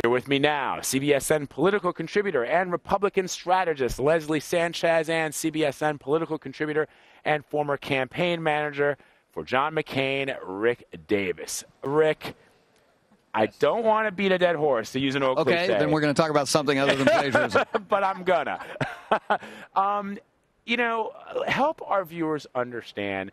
Here with me now, CBSN political contributor and Republican strategist Leslie Sanchez, and CBSN political contributor and former campaign manager for John McCain, Rick Davis. Rick, I don't want to beat a dead horse, to use an old cliche. Okay, then we're going to talk about something other than plagiarism. But I'm gonna. Help our viewers understand.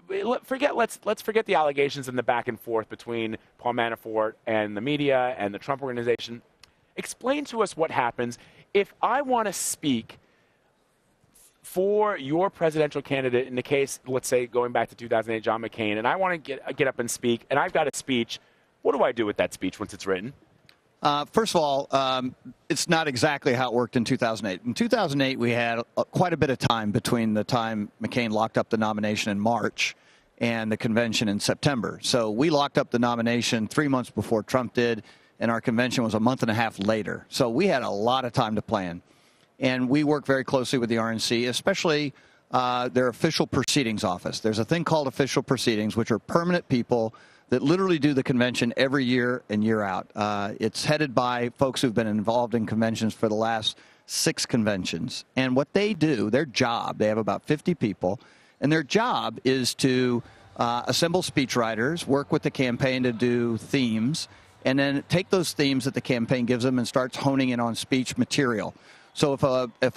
Let's forget the allegations and the back and forth between Paul Manafort and the media and the Trump organization. Explain to us what happens if I want to speak for your presidential candidate in the case, let's say, going back to 2008, John McCain, and I want to get up and speak, and I've got a speech. What do I do with that speech once it's written? First of all, it's not exactly how it worked in 2008. In 2008, we had quite a bit of time between the time McCain locked up the nomination in March and the convention in September. So we locked up the nomination 3 months before Trump did, and our convention was a month and a half later. So we had a lot of time to plan. And we work very closely with the RNC, especially their official proceedings office. There's a thing called official proceedings, which are permanent people that literally do the convention every year and year out. It's headed by folks who've been involved in conventions for the last 6 conventions. And what they do, their job, they have about 50 people, and their job is to assemble speechwriters, work with the campaign to do themes, and then take those themes that the campaign gives them and starts honing in on speech material. So if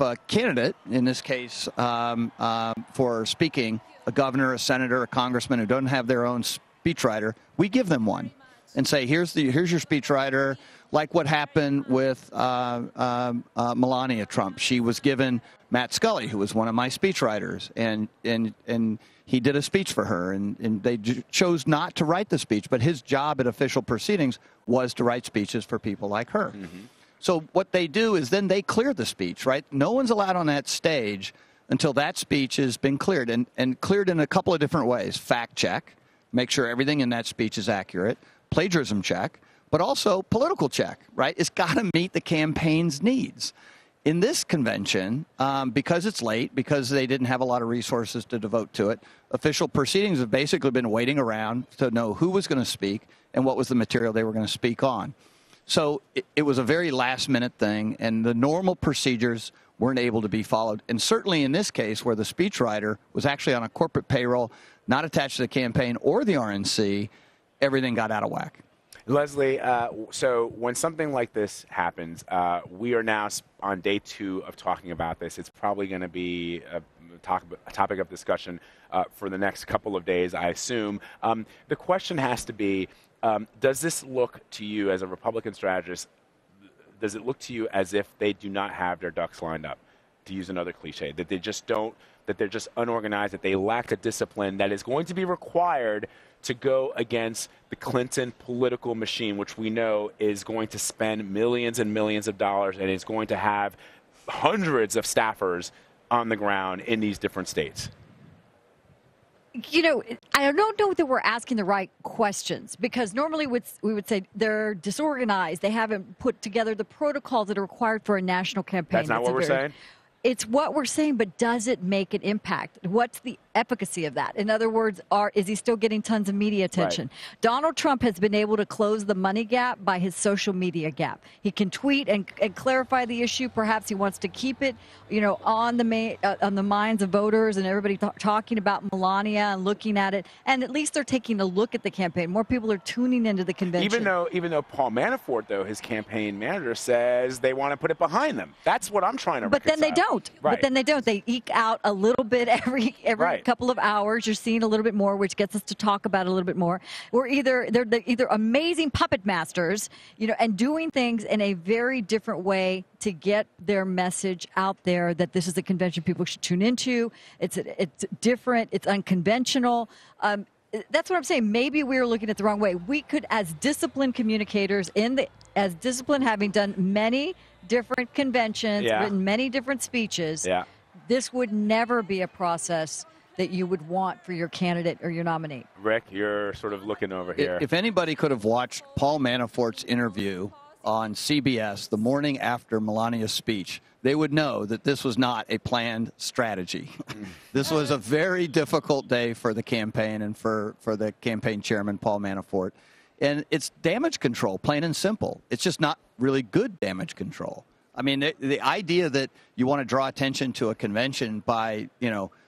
a candidate, in this case for speaking, a governor, a senator, a congressman who doesn't have their own speechwriter, we give them one and say, here's your speechwriter, like what happened with Melania Trump. She was given Matt Scully, who was one of my speechwriters, and he did a speech for her, and they chose not to write the speech, but his job at official proceedings was to write speeches for people like her. Mm-hmm. So what they do is then they clear the speech, right? No one's allowed on that stage until that speech has been cleared, and cleared in a couple of different ways. Fact check, make sure everything in that speech is accurate. Plagiarism check, but also political check, right? It's got to meet the campaign's needs. In this convention, because it's late, because they didn't have a lot of resources to devote to it, official proceedings have basically been waiting around to know who was going to speak and what was the material they were going to speak on. So it was a very last-minute thing, and the normal procedures weren't able to be followed. And certainly in this case, where the speechwriter was actually on a corporate payroll, not attached to the campaign or the RNC, everything got out of whack. Leslie, so when something like this happens, we are now on day 2 of talking about this. It's probably going to be a topic of discussion for the next couple of days, I assume. The question has to be, does this look to you as a Republican strategist, does it look to you as if they do not have their ducks lined up, to use another cliche, that they just don't, that they're just unorganized, that they lack a discipline that is going to be required to go against the Clinton political machine, which we know is going to spend millions and millions of dollars and is going to have hundreds of staffers on the ground in these different states? You know, I don't know that we're asking the right questions, because normally we would say they're disorganized. They haven't put together the protocols that are required for a national campaign. That's not what we're saying? It's what we're saying, but does it make an impact? What's the efficacy of that? In other words, is he still getting tons of media attention? Right. Donald Trump has been able to close the money gap by his social media gap. He can tweet and clarify the issue. Perhaps he wants to keep it, on the minds of voters and everybody talking about Melania and looking at it. And at least they're taking a look at the campaign. More people are tuning into the convention. Even though Paul Manafort, though, his campaign manager, says they want to put it behind them. That's what I'm trying to reconcile. But then they don't. Right. But then they don't. They eke out a little bit every right. couple of hours. You're seeing a little bit more, which gets us to talk about it a little bit more. They're either amazing puppet masters, and doing things in a very different way to get their message out there that this is a convention people should tune into. It's different. It's unconventional. That's what I'm saying. Maybe we're looking at the wrong way. We could, as disciplined communicators, as disciplined, having done many different conventions, written many different speeches, this would never be a process that you would want for your candidate or your nominee. Rick, you're sort of looking over here. If anybody could have watched Paul Manafort's interview on CBS the morning after Melania's speech, they would know that this was not a planned strategy. This was a very difficult day for the campaign and for the campaign chairman, Paul Manafort. And it's damage control, plain and simple. It's just not really good damage control. I mean, the idea that you want to draw attention to a convention by,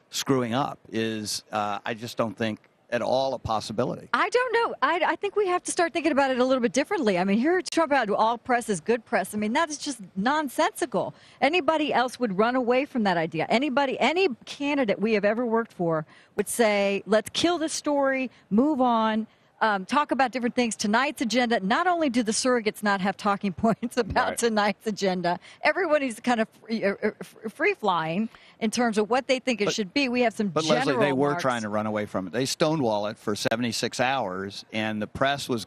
screwing up is, I just don't think at all a possibility. I don't know. I think we have to start thinking about it a little bit differently. I mean, here Trump had all press is good press. I mean, that is just nonsensical. Anybody else would run away from that idea. Any candidate we have ever worked for would say, let's kill this story, move on. Talk about different things. Tonight's agenda, not only do the surrogates not have talking points about tonight's agenda, everyone is kind of free-flying in terms of what they think it should be. We have some general Leslie, they were marks. trying to run away from it. They stonewall it for 76 hours, and the press was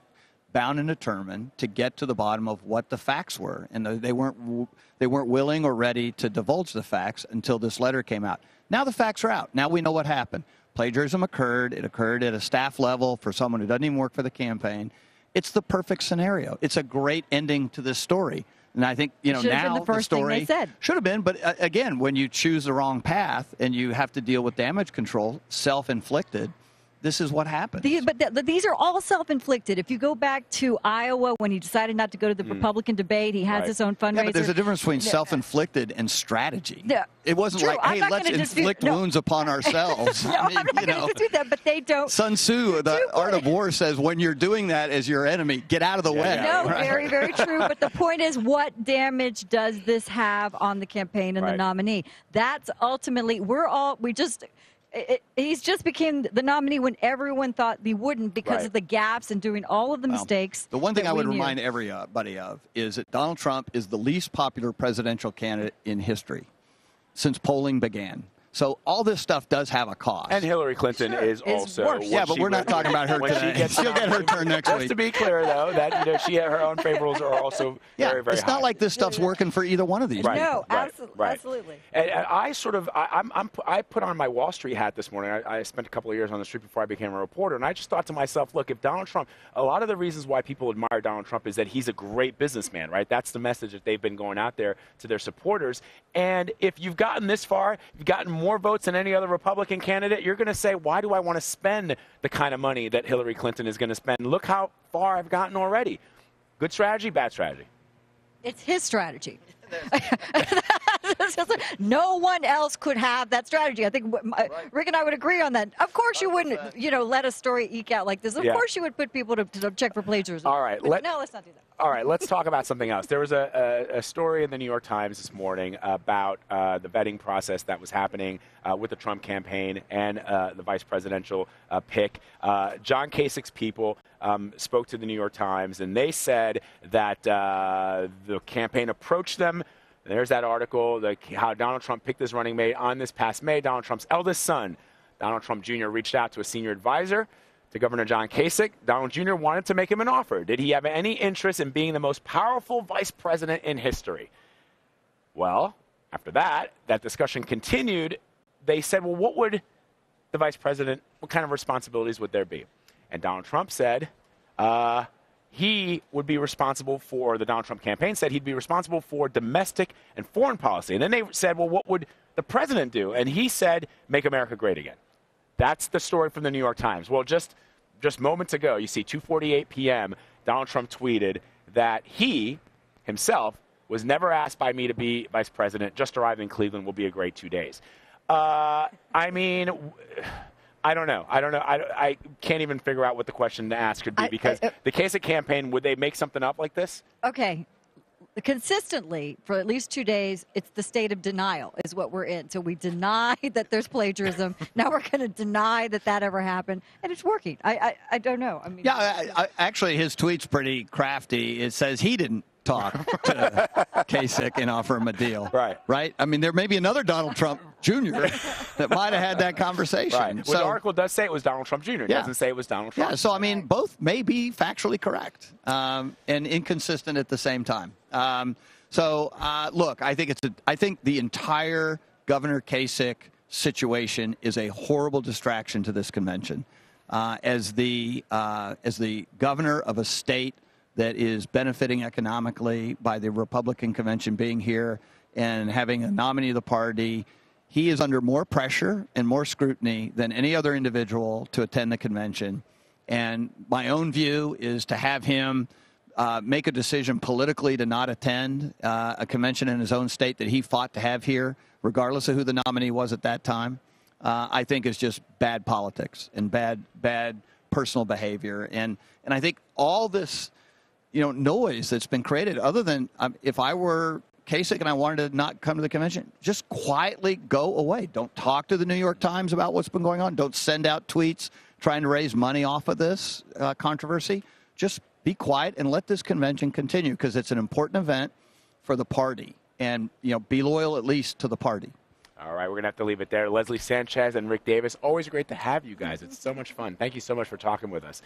bound and determined to get to the bottom of what the facts were. And they weren't willing or ready to divulge the facts until this letter came out. Now the facts are out. Now we know what happened. Plagiarism occurred. It occurred at a staff level for someone who doesn't even work for the campaign. It's the perfect scenario. It's a great ending to this story. And I think, now the story should have been. But again, when you choose the wrong path and you have to deal with damage control, self-inflicted, this is what happens. But these are all self-inflicted. If you go back to Iowa when he decided not to go to the Republican debate, he has his own fundraiser. Yeah, but there's a difference between self-inflicted and strategy. Yeah. It wasn't True. like, hey, let's inflict wounds upon ourselves. No, I'm not going to dispute that, but they don't. Sun Tzu, the Art of War, says when you're doing that as your enemy, get out of the way. No, very, very true. But the point is, what damage does this have on the campaign and the nominee? That's ultimately, he's just became the nominee when everyone thought he wouldn't because of the gaps and doing all of the mistakes. The one thing I would remind everybody of is that Donald Trump is the least popular presidential candidate in history since polling began. So all this stuff does have a cost. And Hillary Clinton is also worse. Yeah, but we're not talking about her today. She'll get her turn next week. Just to be clear, though, that her own favorables are also very, very high. It's not like this stuff's working for either one of these. No, absolutely. And I put on my Wall Street hat this morning. I spent a couple of years on the street before I became a reporter, and I just thought to myself, look, if Donald Trump, a lot of the reasons why people admire Donald Trump is that he's a great businessman, right? That's the message that they've been going out there to their supporters. And if you've gotten this far, you've gotten more votes than any other Republican candidate, you're going to say, why do I want to spend the kind of money that Hillary Clinton is going to spend? Look how far I've gotten already. Good strategy, bad strategy? It's his strategy. No one else could have that strategy. I think Rick and I would agree on that. Of course you wouldn't, let a story eke out like this. Of course you would put people to check for plagiarism. All right. No, let's not do that. All right, let's talk about something else. There was a story in the New York Times this morning about the vetting process that was happening with the Trump campaign and the vice presidential pick. John Kasich's people spoke to the New York Times, and they said that the campaign approached them. There's that article, how Donald Trump picked his running mate on this past May. Donald Trump's eldest son, Donald Trump Jr., reached out to a senior advisor to Governor John Kasich. Donald Jr. wanted to make him an offer. Did he have any interest in being the most powerful vice president in history? Well, after that discussion continued. They said, well, what would the vice president, what kind of responsibilities would there be? And Donald Trump said he would be responsible for, the Donald Trump campaign said he'd be responsible for domestic and foreign policy. And then they said, well, what would the president do? And he said, make America great again. That's the story from the New York Times. Well, just moments ago, you see 2:48 p.m., Donald Trump tweeted that he himself was never asked by me to be vice president. Just arrived in Cleveland, will be a great 2 days. I mean, I don't know. I can't even figure out what the question to ask could be because the Kasich campaign, would they make something up like this? Okay. Consistently, for at least 2 days, it's the state of denial is what we're in. So we deny that there's plagiarism. Now we're going to deny that ever happened. And it's working. I don't know. I mean, actually, his tweet's pretty crafty. It says he didn't talk to Kasich and offer him a deal. Right? I mean, there may be another Donald Trump Jr. that might have had that conversation. Right. Well, the article does say it was Donald Trump Jr. It doesn't say it was Donald Trump. Yeah, so, I mean, both may be factually correct and inconsistent at the same time. Look, I think the entire Governor Kasich situation is a horrible distraction to this convention. As the governor of a state that is benefiting economically by the Republican convention being here and having a nominee of the party, he is under more pressure and more scrutiny than any other individual to attend the convention. And my own view is to have him make a decision politically to not attend a convention in his own state that he fought to have here, regardless of who the nominee was at that time, I think is just bad politics and bad personal behavior. And I think all this, noise that's been created, other than if I were Kasich and I wanted to not come to the convention, just quietly go away. Don't talk to the New York Times about what's been going on. Don't send out tweets trying to raise money off of this controversy. Just be quiet and let this convention continue, because it's an important event for the party. And, be loyal at least to the party. All right, we're going to have to leave it there. Leslie Sanchez and Rick Davis, always great to have you guys. It's so much fun. Thank you so much for talking with us.